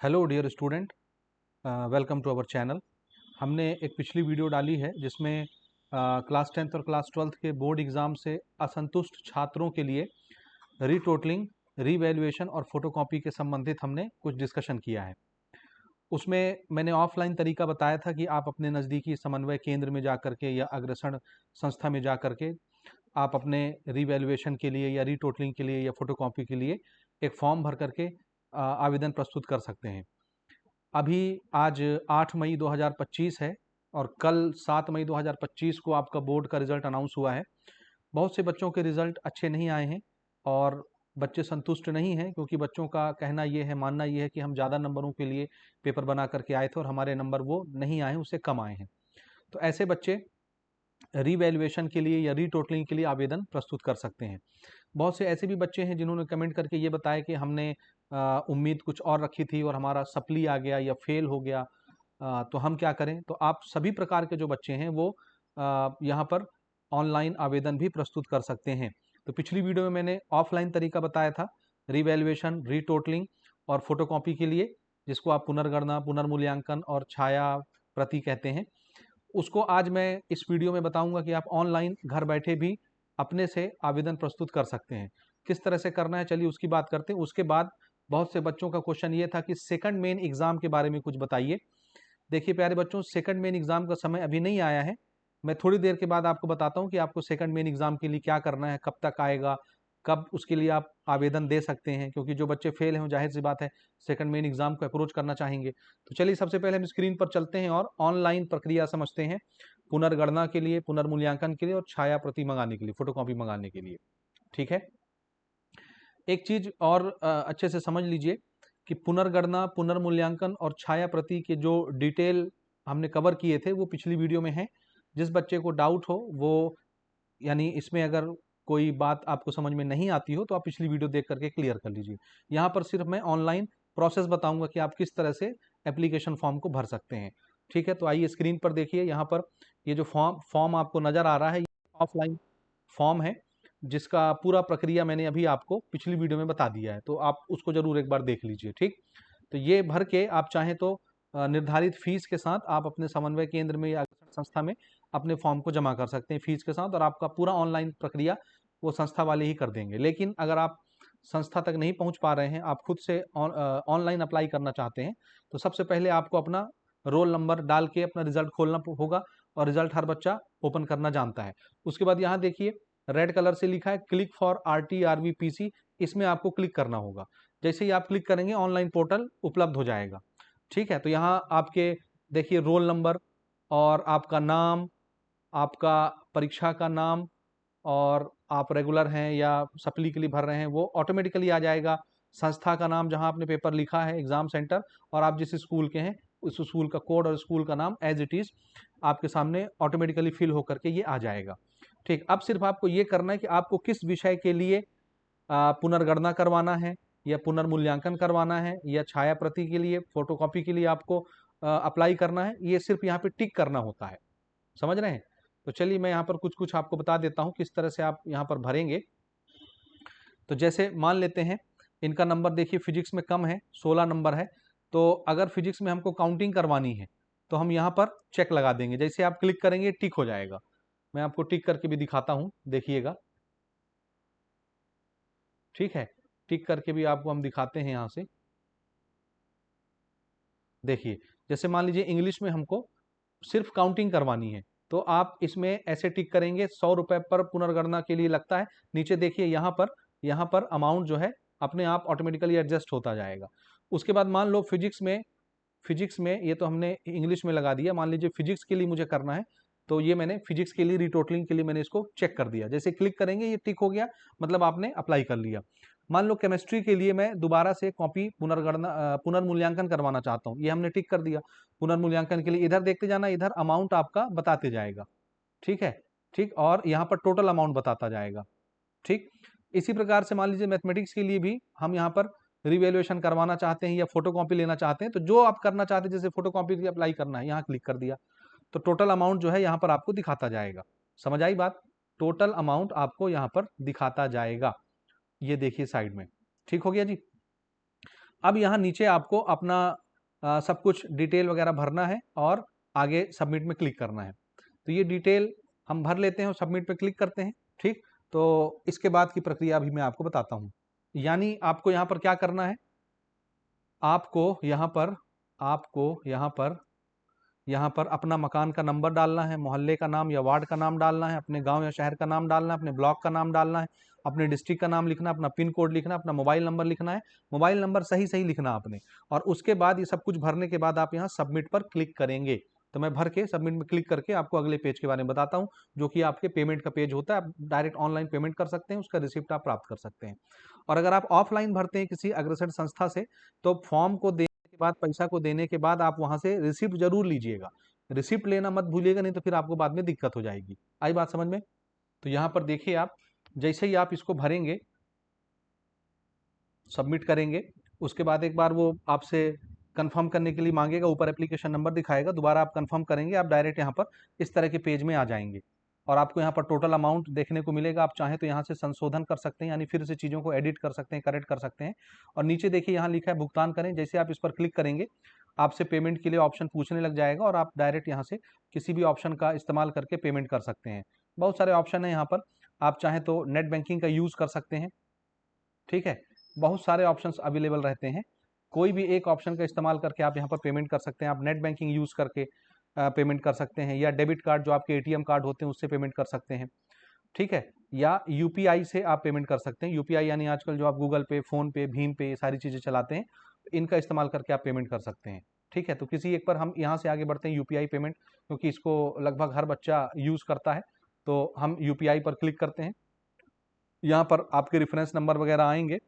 Hello dear student, welcome to our channel. हमने एक पिछली वीडियो डाली है जिसमें क्लास 10th और क्लास 12th के बोर्ड एग्ज़ाम से असंतुष्ट छात्रों के लिए रीटोटलिंग, रीवैल्यूएशन और फोटोकॉपी के संबंधित हमने कुछ डिस्कशन किया है। उसमें मैंने ऑफलाइन तरीका बताया था कि आप अपने नज़दीकी समन्वय केंद्र में जा कर के या अग्रसर संस्था में जा कर के आप अपने रीवैल्यूएशन के लिए या रीटोटलिंग के लिए या फोटोकॉपी के लिए एक फॉर्म भर करके आवेदन प्रस्तुत कर सकते हैं। अभी आज 8 मई 2025 है और कल 7 मई 2025 को आपका बोर्ड का रिज़ल्ट अनाउंस हुआ है। बहुत से बच्चों के रिज़ल्ट अच्छे नहीं आए हैं और बच्चे संतुष्ट नहीं हैं, क्योंकि बच्चों का कहना ये है, मानना ये है कि हम ज़्यादा नंबरों के लिए पेपर बना करके आए थे और हमारे नंबर वो नहीं आए हैं, उससे कम आए हैं। तो ऐसे बच्चे रीवैल्यूएशन के लिए या रीटोटलिंग के लिए आवेदन प्रस्तुत कर सकते हैं। बहुत से ऐसे भी बच्चे हैं जिन्होंने कमेंट करके ये बताया कि हमने उम्मीद कुछ और रखी थी और हमारा सप्ली आ गया या फेल हो गया, तो हम क्या करें। तो आप सभी प्रकार के जो बच्चे हैं वो यहाँ पर ऑनलाइन आवेदन भी प्रस्तुत कर सकते हैं। तो पिछली वीडियो में मैंने ऑफलाइन तरीका बताया था, रिवैल्यूएशन, रीटोटलिंग और फोटोकॉपी के लिए, जिसको आप पुनर्गणना, पुनर्मूल्यांकन और छाया प्रति कहते हैं। उसको आज मैं इस वीडियो में बताऊंगा कि आप ऑनलाइन घर बैठे भी अपने से आवेदन प्रस्तुत कर सकते हैं। किस तरह से करना है, चलिए उसकी बात करते हैं। उसके बाद बहुत से बच्चों का क्वेश्चन ये था कि सेकंड मेन एग्जाम के बारे में कुछ बताइए। देखिए प्यारे बच्चों, सेकंड मेन एग्जाम का समय अभी नहीं आया है। मैं थोड़ी देर के बाद आपको बताता हूँ कि आपको सेकंड मेन एग्जाम के लिए क्या करना है, कब तक आएगा, कब उसके लिए आप आवेदन दे सकते हैं, क्योंकि जो बच्चे फेल हैं जाहिर सी बात है सेकंड मेन एग्जाम को अप्रोच करना चाहेंगे। तो चलिए सबसे पहले हम स्क्रीन पर चलते हैं और ऑनलाइन प्रक्रिया समझते हैं, पुनर्गणना के लिए, पुनर्मूल्यांकन के लिए और छाया प्रति मंगाने के लिए, फोटोकॉपी मंगाने के लिए। ठीक है। एक चीज और अच्छे से समझ लीजिए कि पुनर्गणना, पुनर्मूल्यांकन और छाया प्रति के जो डिटेल हमने कवर किए थे वो पिछली वीडियो में है। जिस बच्चे को डाउट हो वो, यानी इसमें अगर कोई बात आपको समझ में नहीं आती हो तो आप पिछली वीडियो देख करके क्लियर कर लीजिए। यहाँ पर सिर्फ मैं ऑनलाइन प्रोसेस बताऊंगा कि आप किस तरह से एप्लीकेशन फॉर्म को भर सकते हैं। ठीक है, तो आइए स्क्रीन पर देखिए। यहाँ पर ये जो फॉर्म फॉर्म आपको नजर आ रहा है, ये ऑफलाइन फॉर्म है जिसका पूरा प्रक्रिया मैंने अभी आपको पिछली वीडियो में बता दिया है, तो आप उसको जरूर एक बार देख लीजिए। ठीक, तो ये भर के आप चाहें तो निर्धारित फीस के साथ आप अपने समन्वय केंद्र में या संस्था में अपने फॉर्म को जमा कर सकते हैं फीस के साथ, और आपका पूरा ऑनलाइन प्रक्रिया वो संस्था वाले ही कर देंगे। लेकिन अगर आप संस्था तक नहीं पहुंच पा रहे हैं, आप खुद से ऑनलाइन अप्लाई करना चाहते हैं, तो सबसे पहले आपको अपना रोल नंबर डाल के अपना रिजल्ट खोलना होगा, और रिजल्ट हर बच्चा ओपन करना जानता है। उसके बाद यहाँ देखिए रेड कलर से लिखा है click for RT RV PC, इसमें आपको क्लिक करना होगा। जैसे ही आप क्लिक करेंगे ऑनलाइन पोर्टल उपलब्ध हो जाएगा। ठीक है, तो यहाँ आपके देखिए रोल नंबर और आपका नाम, आपका परीक्षा का नाम, और आप रेगुलर हैं या सप्ली के लिए भर रहे हैं वो ऑटोमेटिकली आ जाएगा। संस्था का नाम जहां आपने पेपर लिखा है, एग्जाम सेंटर, और आप जिस स्कूल के हैं उस स्कूल का कोड और स्कूल का नाम एज इट इज आपके सामने ऑटोमेटिकली फिल होकर के ये आ जाएगा। ठीक, अब सिर्फ आपको ये करना है कि आपको किस विषय के लिए पुनर्गणना करवाना है, या पुनर्मूल्यांकन करवाना है, या छाया प्रति के लिए, फोटोकॉपी के लिए आपको अप्लाई करना है। ये सिर्फ यहाँ पे टिक करना होता है, समझ रहे हैं। तो चलिए मैं यहाँ पर कुछ कुछ आपको बता देता हूँ किस तरह से आप यहाँ पर भरेंगे। तो जैसे मान लेते हैं इनका नंबर देखिए फिजिक्स में कम है, 16 नंबर है। तो अगर फिजिक्स में हमको काउंटिंग करवानी है तो हम यहाँ पर चेक लगा देंगे। जैसे आप क्लिक करेंगे टिक हो जाएगा। मैं आपको टिक करके भी दिखाता हूँ, देखिएगा। ठीक है, टिक करके भी आपको हम दिखाते हैं यहाँ से। देखिए, जैसे मान लीजिए इंग्लिश में हमको सिर्फ काउंटिंग करवानी है, तो आप इसमें ऐसे टिक करेंगे। 100 रुपए पर पुनर्गणना के लिए लगता है। नीचे देखिए यहाँ पर अमाउंट जो है अपने आप ऑटोमेटिकली एडजस्ट होता जाएगा। उसके बाद मान लो फिजिक्स में ये तो हमने इंग्लिश में लगा दिया। मान लीजिए फिजिक्स के लिए मुझे करना है, तो ये मैंने फिजिक्स के लिए, रिटोटलिंग के लिए मैंने इसको चेक कर दिया। जैसे क्लिक करेंगे ये टिक हो गया, मतलब आपने अप्लाई कर लिया। मान लो केमिस्ट्री के लिए मैं दोबारा से कॉपी पुनर्मूल्यांकन करवाना चाहता हूँ, ये हमने टिक कर दिया। पुनर्मूल्यांकन के लिए इधर देखते जाना, इधर अमाउंट आपका बताते जाएगा। ठीक है, ठीक, और यहाँ पर टोटल अमाउंट बताता जाएगा। ठीक, इसी प्रकार से मान लीजिए मैथमेटिक्स के लिए भी हम यहाँ पर रिवैल्यूएशन करवाना चाहते हैं या फोटोकॉपी लेना चाहते हैं, तो जो आप करना चाहते हैं, जैसे फोटोकॉपी के लिए अप्लाई करना है, यहाँ क्लिक कर दिया तो टोटल अमाउंट जो है यहाँ पर आपको दिखाता जाएगा। समझ आई बात? टोटल अमाउंट आपको यहाँ पर दिखाता जाएगा, ये देखिए साइड में। ठीक हो गया जी। अब यहाँ नीचे आपको अपना सब कुछ डिटेल वगैरह भरना है और आगे सबमिट में क्लिक करना है। तो ये डिटेल हम भर लेते हैं और सबमिट पे क्लिक करते हैं। ठीक, तो इसके बाद की प्रक्रिया भी मैं आपको बताता हूँ। यानी आपको यहाँ पर क्या करना है, आपको यहाँ पर अपना मकान का नंबर डालना है, मोहल्ले का नाम या वार्ड का नाम डालना है, अपने गांव या शहर का नाम डालना है, अपने ब्लॉक का नाम डालना है, अपने डिस्ट्रिक्ट का नाम लिखना है, अपना पिन कोड लिखना है, अपना मोबाइल नंबर लिखना है। मोबाइल नंबर सही सही लिखना आपने, और उसके बाद ये सब कुछ भरने के बाद आप यहाँ सबमिट पर क्लिक करेंगे। तो मैं भर के सबमिट में क्लिक करके आपको अगले पेज के बारे में बताता हूँ, जो कि आपके पेमेंट का पेज होता है। आप डायरेक्ट ऑनलाइन पेमेंट कर सकते हैं, उसका रिसिप्ट आप प्राप्त कर सकते हैं। और अगर आप ऑफलाइन भरते हैं किसी अग्रसर संस्था से, तो फॉर्म को देने के बाद, पैसा को देने के बाद आप वहां से रिसिप्ट जरूर लीजिएगा। रिसिप्ट लेना मत भूलिएगा, नहीं तो फिर आपको बाद में दिक्कत हो जाएगी। आई बात समझ में? तो यहाँ पर देखिए, आप जैसे ही आप इसको भरेंगे, सबमिट करेंगे, उसके बाद एक बार वो आपसे कंफर्म करने के लिए मांगेगा, ऊपर एप्लीकेशन नंबर दिखाएगा, दोबारा आप कंफर्म करेंगे, आप डायरेक्ट यहाँ पर इस तरह के पेज में आ जाएंगे। और आपको यहाँ पर टोटल अमाउंट देखने को मिलेगा। आप चाहें तो यहाँ से संशोधन कर सकते हैं, यानी फिर से चीज़ों को एडिट कर सकते हैं, करेक्ट कर सकते हैं। और नीचे देखिए यहाँ लिखा है भुगतान करें, जैसे आप इस पर क्लिक करेंगे आपसे पेमेंट के लिए ऑप्शन पूछने लग जाएगा, और आप डायरेक्ट यहाँ से किसी भी ऑप्शन का इस्तेमाल करके पेमेंट कर सकते हैं। बहुत सारे ऑप्शन है यहाँ पर, आप चाहें तो नेट बैंकिंग का यूज़ कर सकते हैं। ठीक है, बहुत सारे ऑप्शंस अवेलेबल रहते हैं, कोई भी एक ऑप्शन का इस्तेमाल करके आप यहाँ पर पेमेंट कर सकते हैं। आप नेट बैंकिंग यूज़ करके पेमेंट कर सकते हैं, या डेबिट कार्ड जो आपके एटीएम कार्ड होते हैं उससे पेमेंट कर सकते हैं। ठीक है, या यूपीआई से आप पेमेंट कर सकते हैं। यूपीआई यानी आजकल जो आप गूगल पे, फोन पे, भीम पे, ये सारी चीज़ें चलाते हैं, इनका इस्तेमाल करके आप पेमेंट कर सकते हैं। ठीक है, तो किसी एक पर हम यहाँ से आगे बढ़ते हैं, यूपीआई पेमेंट, क्योंकि इसको लगभग हर बच्चा यूज़ करता है। तो हम यूपीआई पर क्लिक करते हैं। यहाँ पर आपके रेफरेंस नंबर वगैरह आएंगे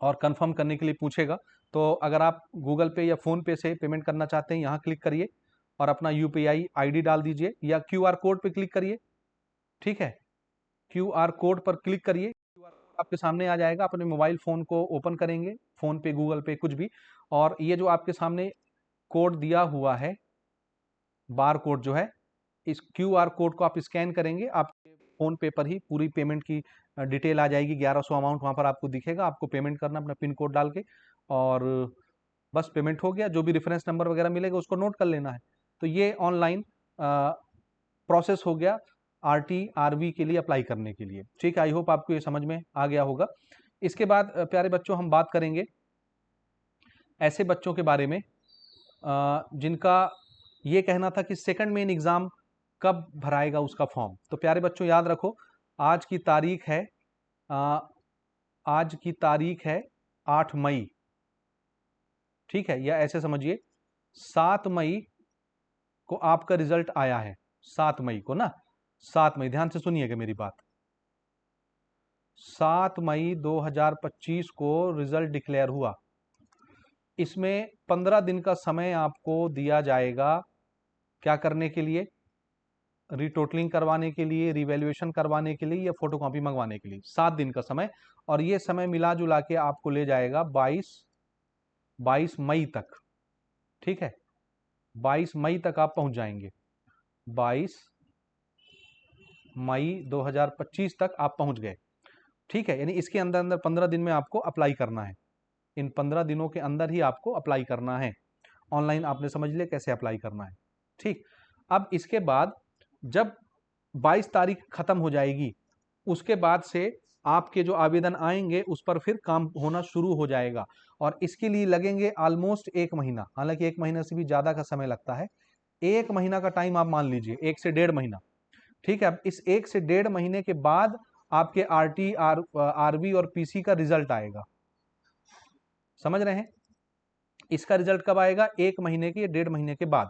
और कंफर्म करने के लिए पूछेगा। तो अगर आप गूगल पे या फ़ोन पे से पेमेंट करना चाहते हैं, यहाँ क्लिक करिए और अपना यूपीआई आईडी डाल दीजिए, या क्यूआर कोड पे क्लिक करिए। ठीक है, क्यूआर कोड पर क्लिक करिए, क्यूआर कोड आपके सामने आ जाएगा। अपने मोबाइल फ़ोन को ओपन करेंगे, फ़ोन पे, गूगल पे, कुछ भी, और ये जो आपके सामने कोड दिया हुआ है, बार कोड जो है, इस क्यूआर कोड को आप स्कैन करेंगे, आपके फ़ोन पे पर ही पूरी पेमेंट की डिटेल आ जाएगी। 1100 अमाउंट वहाँ पर आपको दिखेगा, आपको पेमेंट करना अपना पिन कोड डाल के, और बस पेमेंट हो गया। जो भी रेफरेंस नंबर वगैरह मिलेगा उसको नोट कर लेना है। तो ये ऑनलाइन प्रोसेस हो गया आरटी आरवी के लिए अप्लाई करने के लिए। ठीक है, आई होप आपको ये समझ में आ गया होगा। इसके बाद प्यारे बच्चों, हम बात करेंगे ऐसे बच्चों के बारे में जिनका ये कहना था कि सेकंड मेन एग्जाम कब भराएगा उसका फॉर्म। तो प्यारे बच्चों याद रखो, आज की तारीख है अ, आज की तारीख है 8 मई। ठीक है, या ऐसे समझिए 7 मई को आपका रिजल्ट आया है। 7 मई को ना, 7 मई, ध्यान से सुनिएगा मेरी बात। 7 मई 2025 को रिजल्ट डिक्लेयर हुआ। इसमें 15 दिन का समय आपको दिया जाएगा, क्या करने के लिए? रिटोटलिंग करवाने के लिए, रिवैल्यूएशन करवाने के लिए, या फोटोकॉपी मंगवाने के लिए। 7 दिन का समय, और ये समय मिला जुला के आपको ले जाएगा 22 मई तक। ठीक है, 22 मई तक आप पहुंच जाएंगे। 22 मई 2025 तक आप पहुंच गए। ठीक है, यानी इसके अंदर अंदर 15 दिन में आपको अप्लाई करना है। इन 15 दिनों के अंदर ही आपको अप्लाई करना है। ऑनलाइन आपने समझ लिया कैसे अप्लाई करना है। ठीक, अब इसके बाद जब 22 तारीख खत्म हो जाएगी, उसके बाद से आपके जो आवेदन आएंगे उस पर फिर काम होना शुरू हो जाएगा, और इसके लिए लगेंगे ऑलमोस्ट 1 महीना। हालांकि 1 महीना से भी ज्यादा का समय लगता है। 1 महीना का टाइम आप मान लीजिए, 1 से 1.5 महीना। ठीक है, अब इस 1 से 1.5 महीने के बाद आपके आरटी आरवी और पीसी का रिजल्ट आएगा। समझ रहे हैं? इसका रिजल्ट कब आएगा? 1 महीने के, 1.5 महीने के बाद।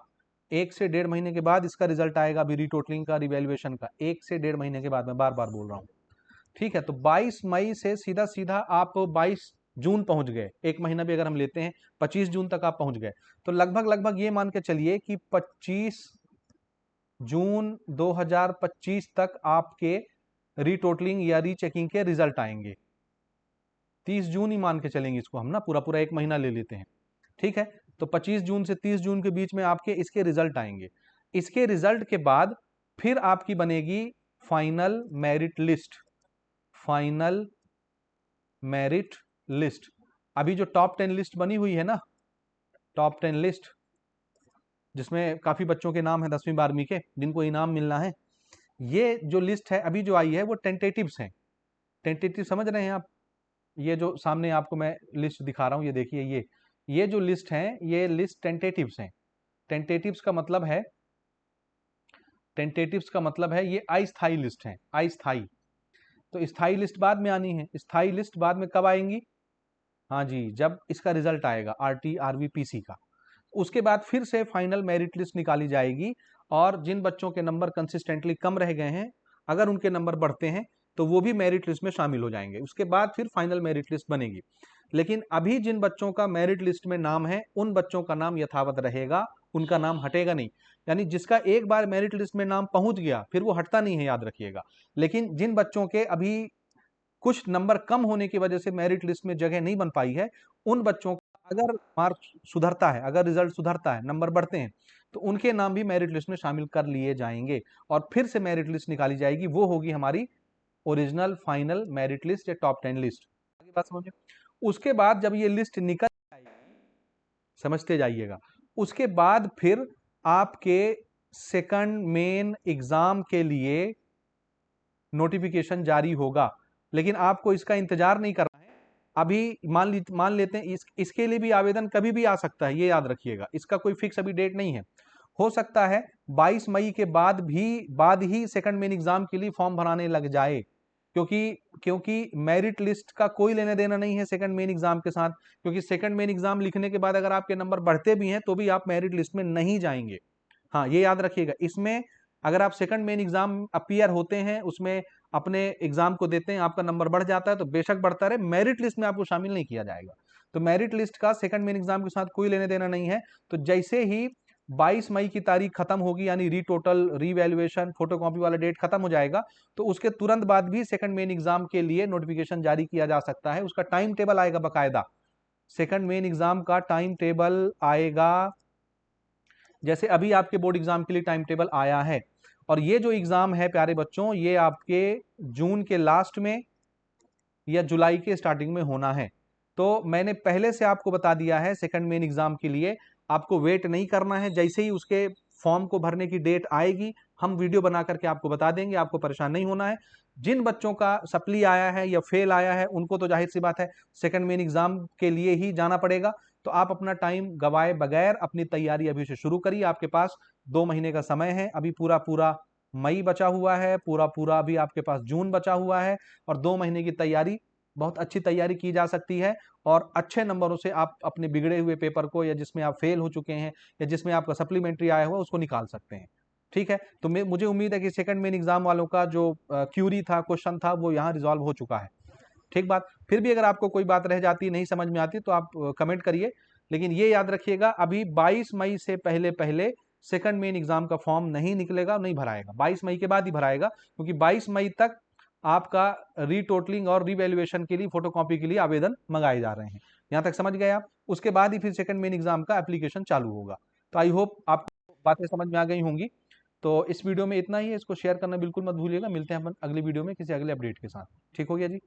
1 से 1.5 महीने के बाद इसका रिजल्ट आएगा, अभी रिटोटलिंग का, रिवैल्यूएशन का। 1 से 1.5 महीने के बाद, मैं बार बार बोल रहा हूँ। ठीक है, तो 22 मई से सीधा सीधा आप 22 जून पहुंच गए। 1 महीना भी अगर हम लेते हैं, 25 जून तक आप पहुंच गए। तो लगभग लगभग ये मान के चलिए कि 25 जून 2025 तक आपके रीटोटलिंग या रीचेकिंग के रिजल्ट आएंगे। 30 जून ही मान के चलेंगे इसको हम ना, पूरा पूरा 1 महीना ले लेते हैं। ठीक है, तो 25 जून से 30 जून के बीच में आपके इसके रिजल्ट आएंगे। इसके रिजल्ट के बाद फिर आपकी बनेगी final merit list. Final merit list, अभी जो टॉप 10 लिस्ट बनी हुई है ना, टॉप 10 लिस्ट, जिसमें काफी बच्चों के नाम है 10वीं 12वीं के जिनको इनाम मिलना है, ये जो लिस्ट है अभी जो आई है वो टेंटेटिव्स हैं। टेंटेटिव समझ रहे हैं आप? ये जो सामने आपको मैं लिस्ट दिखा रहा हूँ, ये देखिए, ये जो लिस्ट है, ये लिस्ट टेंटेटिव्स हैं। टेंटेटिव्स का मतलब है, टेंटेटिव्स का मतलब है ये अस्थाई लिस्ट है, अस्थाई। तो स्थाई लिस्ट बाद में आनी है। स्थाई लिस्ट बाद में कब आएंगी? हाँ जी, जब इसका रिजल्ट आएगा आरटी आरवीपीसी का, उसके बाद फिर से फाइनल मेरिट लिस्ट निकाली जाएगी। और जिन बच्चों के नंबर कंसिस्टेंटली कम रह गए हैं, अगर उनके नंबर बढ़ते हैं तो वो भी मेरिट लिस्ट में शामिल हो जाएंगे। उसके बाद फिर फाइनल मेरिट लिस्ट बनेगी। लेकिन अभी जिन बच्चों का मेरिट लिस्ट में नाम है, उन बच्चों का नाम यथावत रहेगा, उनका नाम हटेगा नहीं। यानी जिसका एक बार मेरिट लिस्ट में नाम पहुंच गया फिर वो हटता नहीं है, याद रखिएगा। लेकिन जिन बच्चों के अभी कुछ नंबर कम होने की वजह से मेरिट लिस्ट में जगह नहीं बन पाई है, उन बच्चों का अगर मार्क सुधरता है, अगर रिजल्ट सुधरता है, नंबर बढ़ते हैं, तो उनके नाम भी मेरिट लिस्ट में शामिल कर लिए जाएंगे और फिर से मेरिट लिस्ट निकाली जाएगी। वो होगी हमारी ओरिजिनल फाइनल मेरिट लिस्ट या टॉप 10 लिस्ट। आगे बात समझिए। उसके बाद जब ये लिस्ट निकल जाएगी, समझते जाइएगा, उसके बाद फिर आपके सेकंड मेन एग्जाम के लिए नोटिफिकेशन जारी होगा। लेकिन आपको इसका इंतजार नहीं करना है। अभी मान लेते हैं इसके लिए भी आवेदन कभी भी आ सकता है, ये याद रखिएगा। इसका कोई फिक्स अभी डेट नहीं है। हो सकता है 22 मई के बाद ही सेकंड मेन एग्जाम के लिए फॉर्म भराने लग जाए, क्योंकि मेरिट लिस्ट का कोई लेना देना नहीं है सेकंड मेन एग्जाम के साथ। क्योंकि सेकंड मेन एग्जाम लिखने के बाद अगर आपके नंबर बढ़ते भी हैं तो भी आप मेरिट लिस्ट में नहीं जाएंगे। हाँ, ये याद रखिएगा। इसमें अगर आप सेकंड मेन एग्जाम अपीयर होते हैं, उसमें अपने एग्जाम को देते हैं, आपका नंबर बढ़ जाता है तो बेशक बढ़ता रहे, मेरिट लिस्ट में आपको शामिल नहीं किया जाएगा। तो मेरिट लिस्ट का सेकंड मेन एग्जाम के साथ कोई लेने देना नहीं है। तो जैसे ही 22 मई की तारीख खत्म होगी, यानी रीटोटल रीवैल्यूएशन फोटोकॉपी वाला डेट खत्म हो जाएगा, तो उसके तुरंत बाद भी सेकंड मेन एग्जाम के लिए नोटिफिकेशन जारी किया जा सकता है। उसका टाइम टेबल आएगा बकायदा, सेकंड मेन एग्जाम का टाइम टेबल आएगा। जैसे अभी आपके बोर्ड एग्जाम के लिए टाइम टेबल आया है, और ये जो एग्जाम है प्यारे बच्चों, ये आपके जून के लास्ट में या जुलाई के स्टार्टिंग में होना है। तो मैंने पहले से आपको बता दिया है, सेकंड मेन एग्जाम के लिए आपको वेट नहीं करना है। जैसे ही उसके फॉर्म को भरने की डेट आएगी, हम वीडियो बना करके आपको बता देंगे, आपको परेशान नहीं होना है। जिन बच्चों का सप्ली आया है या फेल आया है, उनको तो जाहिर सी बात है सेकंड मेन एग्जाम के लिए ही जाना पड़ेगा। तो आप अपना टाइम गवाए बगैर अपनी तैयारी अभी से शुरू करिए। आपके पास 2 महीने का समय है, अभी पूरा पूरा मई बचा हुआ है, पूरा पूरा अभी आपके पास जून बचा हुआ है, और 2 महीने की तैयारी, बहुत अच्छी तैयारी की जा सकती है। और अच्छे नंबरों से आप अपने बिगड़े हुए पेपर को, या जिसमें आप फेल हो चुके हैं या जिसमें आपका सप्लीमेंट्री आया हुआ, उसको निकाल सकते हैं। ठीक है, तो मुझे उम्मीद है कि सेकंड मेन एग्जाम वालों का जो क्यूरी था, क्वेश्चन था, वो यहाँ रिजॉल्व हो चुका है। ठीक बात। फिर भी अगर आपको कोई बात रह जाती, नहीं समझ में आती, तो आप कमेंट करिए। लेकिन ये याद रखिएगा, अभी 22 मई से पहले पहले सेकंड मेन एग्जाम का फॉर्म नहीं निकलेगा, नहीं भराएगा। 22 मई के बाद ही भराएगा, क्योंकि 22 मई तक आपका रीटोटलिंग और रिवैल्यूएशन के लिए, फोटोकॉपी के लिए आवेदन मंगाए जा रहे हैं। यहां तक समझ गए आप? उसके बाद ही फिर सेकंड मेन एग्जाम का एप्लीकेशन चालू होगा। तो आई होप आपको बातें समझ में आ गई होंगी। तो इस वीडियो में इतना ही है, इसको शेयर करना बिल्कुल मत भूलिएगा। मिलते हैं अपन अगली वीडियो में किसी अगले अपडेट के साथ। ठीक हो गया जी?